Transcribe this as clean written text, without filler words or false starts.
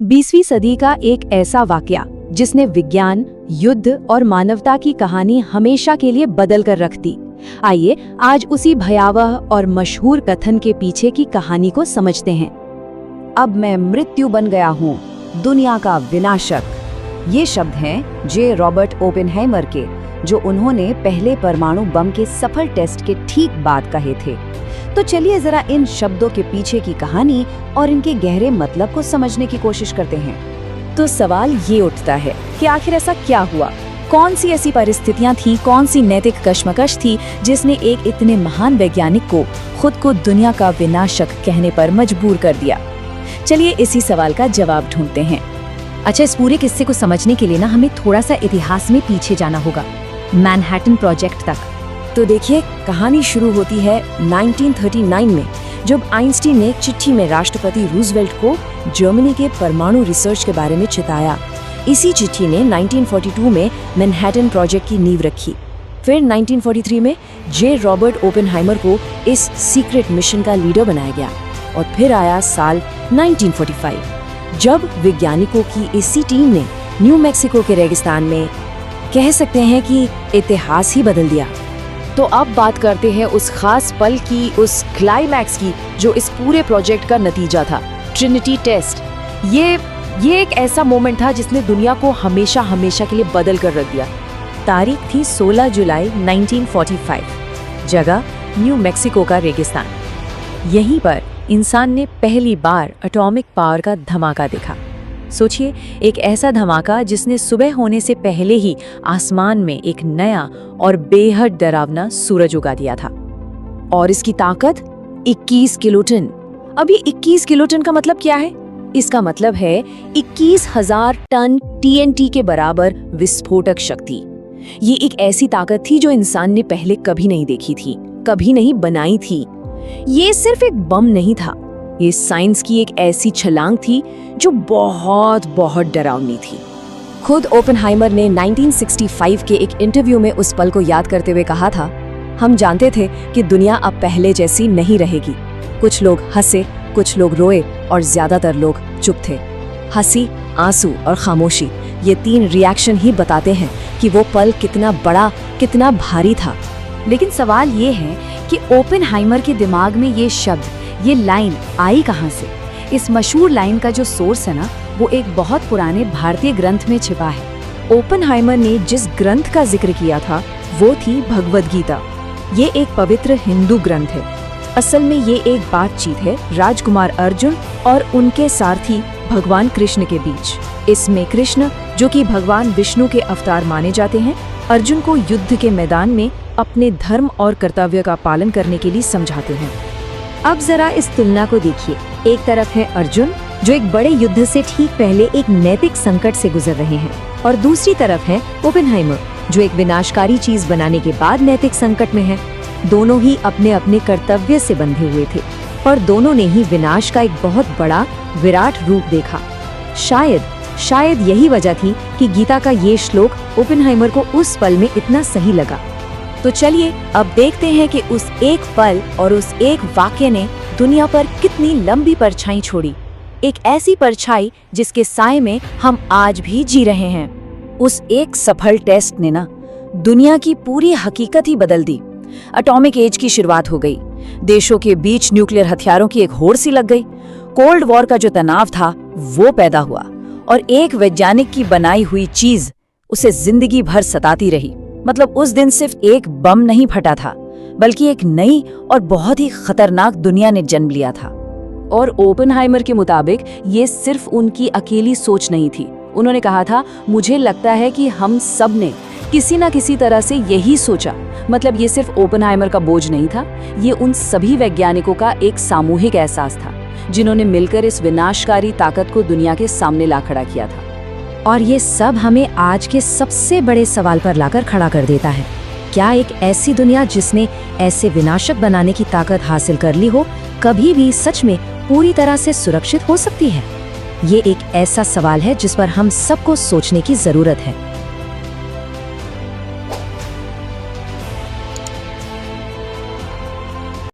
20वीं सदी का एक ऐसा वाकया जिसने विज्ञान, युद्ध और मानवता की कहानी हमेशा के लिए बदल कर रख दी। आइए आज उसी भयावह और मशहूर कथन के पीछे की कहानी को समझते हैं। अब मैं मृत्यु बन गया हूँ, दुनिया का विनाशक। ये शब्द हैं जे रॉबर्ट ओपेनहाइमर के, जो उन्होंने पहले परमाणु बम के सफल टेस्ट के ठीक बाद कहे थे। तो चलिए जरा इन शब्दों के पीछे की कहानी और इनके गहरे मतलब को समझने की कोशिश करते हैं। तो सवाल ये उठता है कि आखिर ऐसा क्या हुआ? कौन सी ऐसी परिस्थितियां थीं, कौन सी नैतिक कश्मकश थी जिसने एक इतने महान वैज्ञानिक को खुद को दुनिया का विनाशक कहने पर मजबूर कर दिया? चलिए इसी सवाल का जवाब ढूंढते हैं। अच्छा, इस पूरे किस्से को समझने के लिए हमें थोड़ा सा इतिहास में पीछे जाना होगा, मैनहट्टन प्रोजेक्ट तक। तो देखिए, कहानी शुरू होती है 1939 में, जब आइंस्टीन ने चिट्ठी में राष्ट्रपति रूजवेल्ट को जर्मनी के परमाणु रिसर्च के बारे में चिताया। इसी चिट्ठी ने 1942 में मैनहट्टन प्रोजेक्ट की नींव रखी। फिर 1943 में जे रॉबर्ट ओपेनहाइमर को इस सीक्रेट मिशन का लीडर बनाया गया। और फिर आया साल 1945, जब वैज्ञानिकों की इसी टीम ने न्यू मैक्सिको के रेगिस्तान में, कह सकते हैं कि इतिहास ही बदल दिया। तो अब बात करते हैं उस खास पल की, उस क्लाइमैक्स की, जो इस पूरे प्रोजेक्ट का नतीजा था, ट्रिनिटी टेस्ट। ये एक ऐसा मोमेंट था जिसने दुनिया को हमेशा के लिए बदल कर रख दिया। तारीख थी 16 जुलाई 1945, जगह न्यू मैक्सिको का रेगिस्तान। यहीं पर इंसान ने पहली बार एटॉमिक पावर का धमाका देखा। सोचिए, एक ऐसा धमाका जिसने सुबह होने से पहले ही आसमान में एक नया और बेहद डरावना सूरज उगा दिया था। और इसकी ताकत 21 किलोटन। अब ये 21 किलोटन का मतलब क्या है? इसका मतलब है 21,000 टन TNT के बराबर विस्फोटक शक्ति। ये एक ऐसी ताकत थी जो इंसान ने पहले कभी नहीं देखी थी, कभी नहीं बनाई थी। ये सिर्फ एक बम नहीं था, ये साइंस की एक ऐसी छलांग थी जो बहुत डरावनी थी। खुद ओपेनहाइमर ने 1965 के एक इंटरव्यू में उस पल को याद करते हुए कहा था, हम जानते थे कि दुनिया अब पहले जैसी नहीं रहेगी। कुछ लोग हंसे, कुछ लोग रोए और ज्यादातर लोग चुप थे। हंसी, आंसू और खामोशी, ये 3 रिएक्शन ही बताते हैं कि वो पल कितना बड़ा, कितना भारी था। लेकिन सवाल ये है कि ओपेनहाइमर के दिमाग में ये शब्द, ये लाइन आई कहाँ से? इस मशहूर लाइन का जो सोर्स है ना, वो एक बहुत पुराने भारतीय ग्रंथ में छिपा है। ओपेनहाइमर ने जिस ग्रंथ का जिक्र किया था वो थी भगवद गीता। ये एक पवित्र हिंदू ग्रंथ है। असल में ये एक बातचीत है राजकुमार अर्जुन और उनके सारथी भगवान कृष्ण के बीच। इसमें कृष्ण, जो कि भगवान विष्णु के अवतार माने जाते हैं, अर्जुन को युद्ध के मैदान में अपने धर्म और कर्तव्य का पालन करने के लिए समझाते हैं। अब जरा इस तुलना को देखिए। एक तरफ है अर्जुन, जो एक बड़े युद्ध से ठीक पहले एक नैतिक संकट से गुजर रहे हैं, और दूसरी तरफ है ओपेनहाइमर, जो एक विनाशकारी चीज बनाने के बाद नैतिक संकट में है। दोनों ही अपने अपने कर्तव्य से बंधे हुए थे और दोनों ने ही विनाश का एक बहुत बड़ा विराट रूप देखा। शायद यही वजह थी कि गीता का ये श्लोक ओपेनहाइमर को उस पल में इतना सही लगा। तो चलिए अब देखते हैं कि उस एक पल और उस एक वाक्य ने दुनिया पर कितनी लंबी परछाई छोड़ी। एक ऐसी परछाई जिसके साए में हम आज भी जी रहे हैं। उस एक सफल टेस्ट ने ना दुनिया की पूरी हकीकत ही बदल दी। एटॉमिक एज की शुरुआत हो गई। देशों के बीच न्यूक्लियर हथियारों की एक होड़ सी लग गई। कोल्ड वॉर का जो तनाव था वो पैदा हुआ, और एक वैज्ञानिक की बनाई हुई चीज उसे जिंदगी भर सताती रही। मतलब उस दिन सिर्फ एक बम नहीं फटा था, बल्कि एक नई और बहुत ही खतरनाक दुनिया ने जन्म लिया था। और ओपेनहाइमर के मुताबिक ये सिर्फ उनकी अकेली सोच नहीं थी। उन्होंने कहा था, मुझे लगता है कि हम सब ने किसी न किसी तरह से यही सोचा। मतलब ये सिर्फ ओपेनहाइमर का बोझ नहीं था, ये उन सभी वैज्ञानिकों का एक सामूहिक एहसास था, जिन्होंने मिलकर इस विनाशकारी ताकत को दुनिया के सामने ला खड़ा किया था। और ये सब हमें आज के सबसे बड़े सवाल पर लाकर खड़ा कर देता है। क्या एक ऐसी दुनिया जिसने ऐसे विनाशक बनाने की ताकत हासिल कर ली हो, कभी भी सच में पूरी तरह से सुरक्षित हो सकती है? ये एक ऐसा सवाल है जिस पर हम सबको सोचने की जरूरत है।